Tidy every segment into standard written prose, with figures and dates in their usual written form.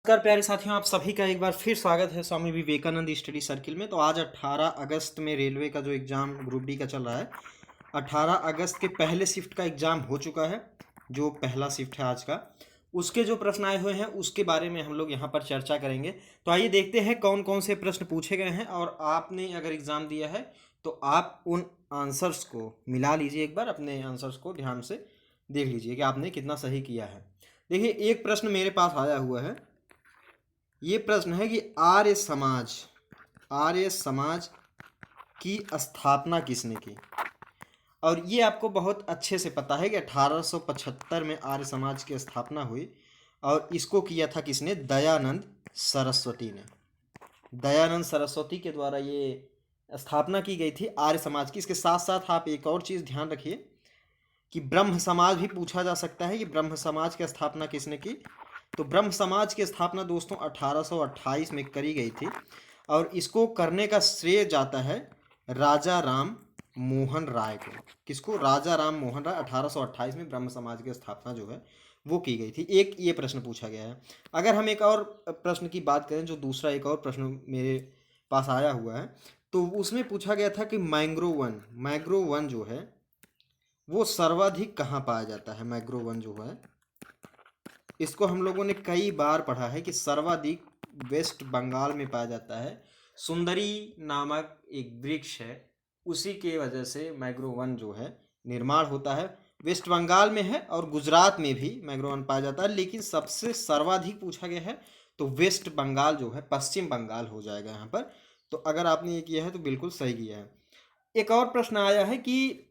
नमस्कार प्यारे साथियों, आप सभी का एक बार फिर स्वागत है स्वामी विवेकानंद स्टडी सर्किल में। तो आज 18 अगस्त में रेलवे का जो एग्ज़ाम ग्रुप डी का चल रहा है, 18 अगस्त के पहले शिफ्ट का एग्ज़ाम हो चुका है। जो पहला शिफ्ट है आज का, उसके जो प्रश्न आए हुए हैं उसके बारे में हम लोग यहाँ पर चर्चा करेंगे। तो आइए देखते हैं कौन कौन से प्रश्न पूछे गए हैं, और आपने अगर एग्ज़ाम दिया है तो आप उन आंसर्स को मिला लीजिए। एक बार अपने आंसर्स को ध्यान से देख लीजिए कि आपने कितना सही किया है। देखिए, एक प्रश्न मेरे पास आया हुआ है। ये प्रश्न है कि आर्य समाज की स्थापना किसने की। और ये आपको बहुत अच्छे से पता है कि 1875 में आर्य समाज की स्थापना हुई, और इसको किया था किसने? दयानंद सरस्वती ने। दयानंद सरस्वती के द्वारा ये स्थापना की गई थी आर्य समाज की। इसके साथ साथ आप एक और चीज़ ध्यान रखिए कि ब्रह्म समाज भी पूछा जा सकता है कि ब्रह्म समाज की स्थापना किसने की। तो ब्रह्म समाज की स्थापना दोस्तों 1828 में करी गई थी, और इसको करने का श्रेय जाता है राजा राम मोहन राय को। किसको? राजा राम मोहन राय। 1828 में ब्रह्म समाज की स्थापना जो है वो की गई थी। एक ये प्रश्न पूछा गया है। अगर हम एक और प्रश्न की बात करें, जो दूसरा एक और प्रश्न मेरे पास आया हुआ है, तो उसमें पूछा गया था कि मैंग्रोव वन जो है वो सर्वाधिक कहाँ पाया जाता है। मैंग्रोव वन जो है, इसको हम लोगों ने कई बार पढ़ा है कि सर्वाधिक वेस्ट बंगाल में पाया जाता है। सुंदरी नामक एक वृक्ष है, उसी के वजह से मैंग्रोव वन जो है निर्माण होता है। वेस्ट बंगाल में है और गुजरात में भी मैंग्रोव वन पाया जाता है, लेकिन सबसे सर्वाधिक पूछा गया है तो वेस्ट बंगाल जो है, पश्चिम बंगाल हो जाएगा यहाँ पर। तो अगर आपने ये किया है तो बिल्कुल सही किया है। एक और प्रश्न आया है कि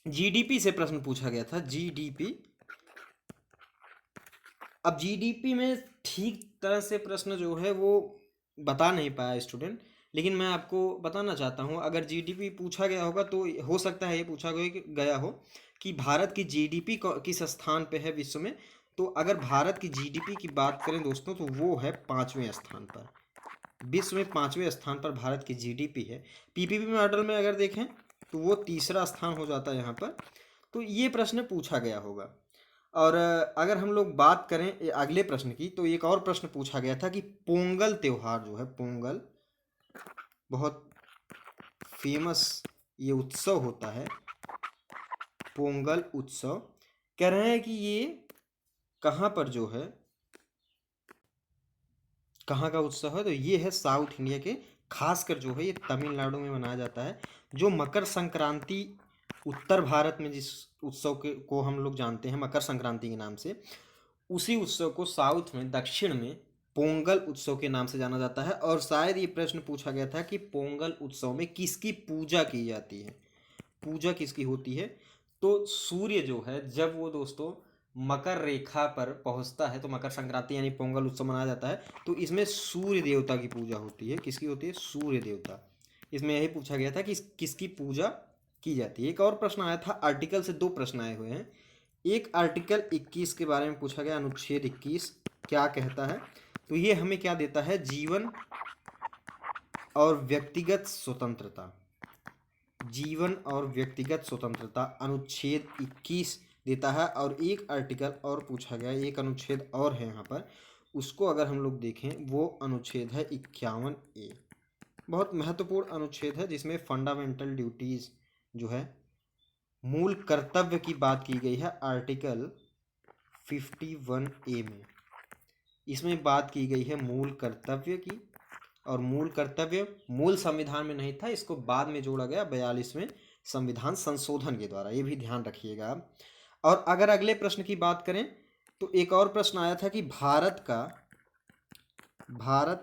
जीडीपी से प्रश्न पूछा गया था। जीडीपी, अब जीडीपी में ठीक तरह से प्रश्न जो है वो बता नहीं पाया स्टूडेंट, लेकिन मैं आपको बताना चाहता हूँ। अगर जीडीपी पूछा गया होगा तो हो सकता है ये पूछा गया हो कि भारत की जीडीपी किस स्थान पे है विश्व में। तो अगर भारत की जीडीपी की बात करें दोस्तों, तो वो है 5वें स्थान पर। विश्व में 5वें स्थान पर भारत की जीडीपी है। पीपीपी मॉडल में अगर देखें तो वो तीसरा स्थान हो जाता है यहाँ पर। तो ये प्रश्न पूछा गया होगा। और अगर हम लोग बात करें अगले प्रश्न की, तो एक और प्रश्न पूछा गया था कि पोंगल त्योहार जो है, पोंगल बहुत फेमस ये उत्सव होता है, पोंगल उत्सव। कह रहे हैं कि ये कहाँ पर जो है, कहाँ का उत्सव है? तो ये है साउथ इंडिया के, खासकर जो है ये तमिलनाडु में मनाया जाता है। जो मकर संक्रांति उत्तर भारत में जिस उत्सव के को हम लोग जानते हैं मकर संक्रांति के नाम से, उसी उत्सव को साउथ में, दक्षिण में पोंगल उत्सव के नाम से जाना जाता है। और शायद ये प्रश्न पूछा गया था कि पोंगल उत्सव में किसकी पूजा की जाती है। पूजा किसकी होती है? तो सूर्य जो है, जब वो दोस्तों मकर रेखा पर पहुंचता है, तो मकर संक्रांति यानी पोंगल उत्सव मनाया जाता है। तो इसमें सूर्य देवता की पूजा होती है। किसकी होती है? सूर्य देवता। इसमें यही पूछा गया था कि किसकी पूजा की जाती है। एक और प्रश्न आया था, आर्टिकल से दो प्रश्न आए हुए हैं। एक आर्टिकल 21 के बारे में पूछा गया, अनुच्छेद 21 क्या कहता है। तो ये हमें क्या देता है? जीवन और व्यक्तिगत स्वतंत्रता। जीवन और व्यक्तिगत स्वतंत्रता अनुच्छेद 21 देता है। और एक आर्टिकल और पूछा गया, एक अनुच्छेद और है यहाँ पर, उसको अगर हम लोग देखें, वो अनुच्छेद है 51A। बहुत महत्वपूर्ण अनुच्छेद है, जिसमें फंडामेंटल ड्यूटीज़ जो है, मूल कर्तव्य की बात की गई है। आर्टिकल 51A में इसमें बात की गई है मूल कर्तव्य की। और मूल कर्तव्य मूल संविधान में नहीं था, इसको बाद में जोड़ा गया 42वें संविधान संशोधन के द्वारा। ये भी ध्यान रखिएगा आप। और अगर अगले प्रश्न की बात करें, तो एक और प्रश्न आया था कि भारत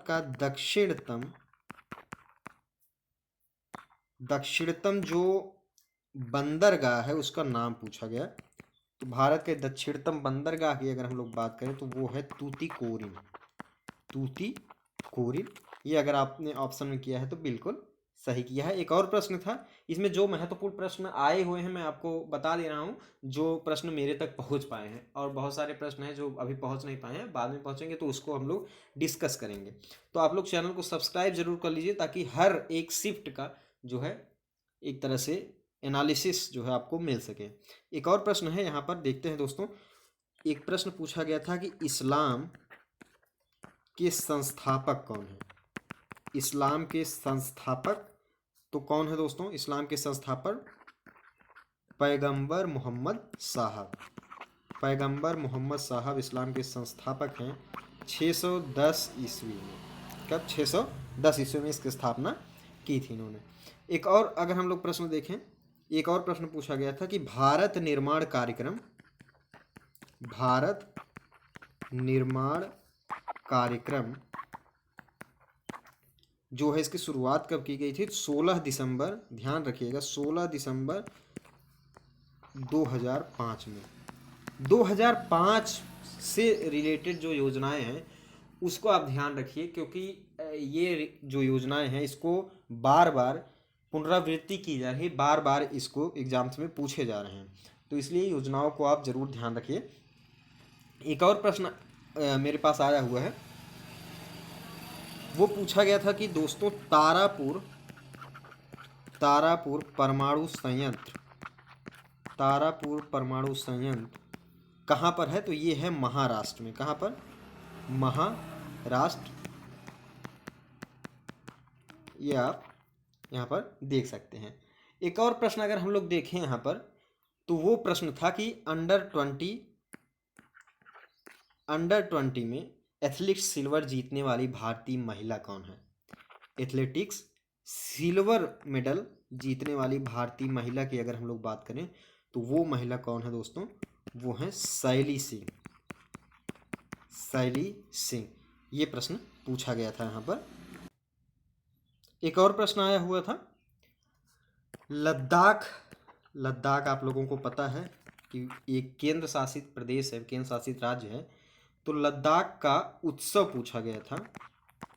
का दक्षिणतम जो बंदरगाह है उसका नाम पूछा गया। तो भारत के दक्षिणतम बंदरगाह की अगर हम लोग बात करें, तो वो है तूतीकोरिन। ये अगर आपने ऑप्शन में किया है तो बिल्कुल सही किया है। एक और प्रश्न था, इसमें जो महत्वपूर्ण प्रश्न आए हुए हैं मैं आपको बता दे रहा हूँ, जो प्रश्न मेरे तक पहुँच पाए हैं। और बहुत सारे प्रश्न हैं जो अभी पहुँच नहीं पाए हैं, बाद में पहुँचेंगे तो उसको हम लोग डिस्कस करेंगे। तो आप लोग चैनल को सब्सक्राइब जरूर कर लीजिए, ताकि हर एक शिफ्ट का जो है एक तरह से एनालिसिस जो है आपको मिल सके। एक और प्रश्न है यहाँ पर, देखते हैं दोस्तों। एक प्रश्न पूछा गया था कि इस्लाम के संस्थापक कौन है? इस्लाम के संस्थापक तो कौन है दोस्तों? इस्लाम के संस्थापक पैगंबर मोहम्मद साहब। पैगंबर मोहम्मद साहब इस्लाम के संस्थापक हैं 610 ईस्वी में। कब? 610 ईस्वी में इसकी स्थापना की थी इन्होंने। एक और अगर हम लोग प्रश्न देखें, एक और प्रश्न पूछा गया था कि भारत निर्माण कार्यक्रम जो है इसकी शुरुआत कब की गई थी? 16 दिसंबर, ध्यान रखिएगा, 16 दिसंबर 2005 में। 2005 से रिलेटेड जो योजनाएं हैं उसको आप ध्यान रखिए, क्योंकि ये जो योजनाएं हैं इसको बार बार पुनरावृत्ति की जा रही है, बार बार इसको एग्जाम्स में पूछे जा रहे हैं, तो इसलिए योजनाओं को आप जरूर ध्यान रखिए। एक और प्रश्न मेरे पास आया हुआ है, वो पूछा गया था कि दोस्तों तारापुर परमाणु संयंत्र कहाँ पर है? तो ये है महाराष्ट्र में। कहाँ पर? महाराष्ट्र। ये आप यहाँ पर देख सकते हैं। एक और प्रश्न अगर हम लोग देखें यहाँ पर, तो वो प्रश्न था कि अंडर 20 में एथलेटिक्स सिल्वर जीतने वाली भारतीय महिला कौन है? एथलेटिक्स सिल्वर मेडल जीतने वाली भारतीय महिला की अगर हम लोग बात करें तो वो महिला कौन है दोस्तों? वो है शैली सिंह। ये प्रश्न पूछा गया था यहाँ पर। एक और प्रश्न आया हुआ था, लद्दाख आप लोगों को पता है कि एक केंद्र शासित प्रदेश है, केंद्र शासित राज्य है, तो लद्दाख का उत्सव पूछा गया था।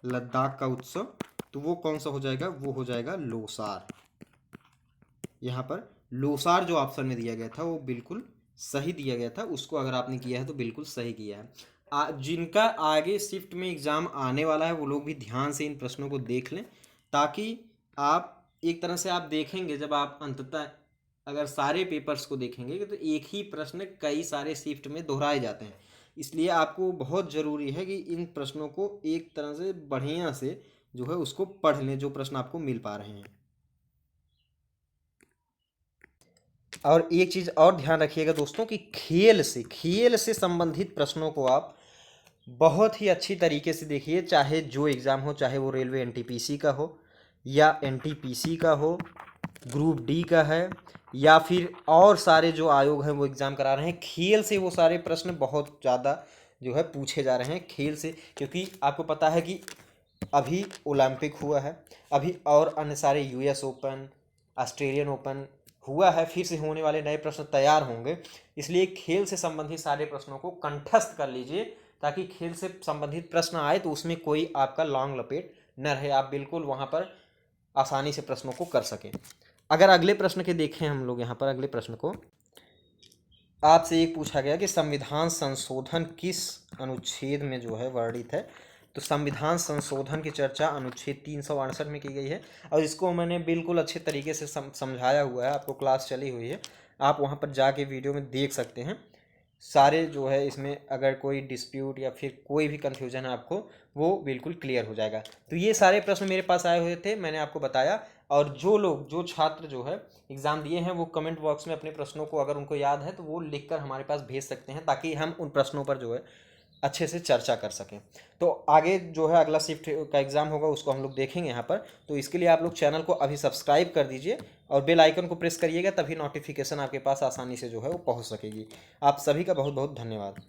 लद्दाख का उत्सव तो वो कौन सा हो जाएगा? वो हो जाएगा लोसार। यहाँ पर लोसार जो ऑप्शन में दिया गया था वो बिल्कुल सही दिया गया था, उसको अगर आपने किया है तो बिल्कुल सही किया है। जिनका आगे शिफ्ट में एग्ज़ाम आने वाला है वो लोग भी ध्यान से इन प्रश्नों को देख लें, ताकि आप एक तरह से आप देखेंगे जब आप अंततः अगर सारे पेपर्स को देखेंगे तो एक ही प्रश्न कई सारे शिफ्ट में दोहराए जाते हैं, इसलिए आपको बहुत ज़रूरी है कि इन प्रश्नों को एक तरह से बढ़िया से जो है उसको पढ़ लें, जो प्रश्न आपको मिल पा रहे हैं। और एक चीज़ और ध्यान रखिएगा दोस्तों कि खेल से संबंधित प्रश्नों को आप बहुत ही अच्छी तरीके से देखिए, चाहे जो एग्ज़ाम हो, चाहे वो रेलवे एनटीपीसी का हो या एनटीपीसी का हो, ग्रुप डी का है, या फिर और सारे जो आयोग हैं वो एग्ज़ाम करा रहे हैं, खेल से वो सारे प्रश्न बहुत ज़्यादा जो है पूछे जा रहे हैं खेल से, क्योंकि आपको पता है कि अभी ओलंपिक हुआ है, अभी और अन्य सारे यूएस ओपन, ऑस्ट्रेलियन ओपन हुआ है, फिर से होने वाले नए प्रश्न तैयार होंगे, इसलिए खेल से संबंधित सारे प्रश्नों को कंठस्थ कर लीजिए, ताकि खेल से संबंधित प्रश्न आए तो उसमें कोई आपका लॉन्ग लपेट न रहे, आप बिल्कुल वहाँ पर आसानी से प्रश्नों को कर सकें। अगर अगले प्रश्न के देखें हम लोग यहाँ पर, अगले प्रश्न को आपसे एक पूछा गया कि संविधान संशोधन किस अनुच्छेद में जो है वर्णित है? तो संविधान संशोधन की चर्चा अनुच्छेद 368 में की गई है, और इसको मैंने बिल्कुल अच्छे तरीके से समझाया हुआ है, आपको क्लास चली हुई है, आप वहाँ पर जाके वीडियो में देख सकते हैं सारे जो है, इसमें अगर कोई डिस्प्यूट या फिर कोई भी कन्फ्यूजन है आपको, वो बिल्कुल क्लियर हो जाएगा। तो ये सारे प्रश्न मेरे पास आए हुए थे, मैंने आपको बताया, और जो छात्र जो है एग्ज़ाम दिए हैं वो कमेंट बॉक्स में अपने प्रश्नों को अगर उनको याद है तो वो लिखकर हमारे पास भेज सकते हैं, ताकि हम उन प्रश्नों पर जो है अच्छे से चर्चा कर सकें। तो आगे जो है अगला शिफ्ट का एग्ज़ाम होगा उसको हम लोग देखेंगे यहाँ पर, तो इसके लिए आप लोग चैनल को अभी सब्सक्राइब कर दीजिए और बेल आइकन को प्रेस करिएगा, तभी नोटिफिकेशन आपके पास आसानी से जो है वो पहुँच सकेगी। आप सभी का बहुत बहुत धन्यवाद।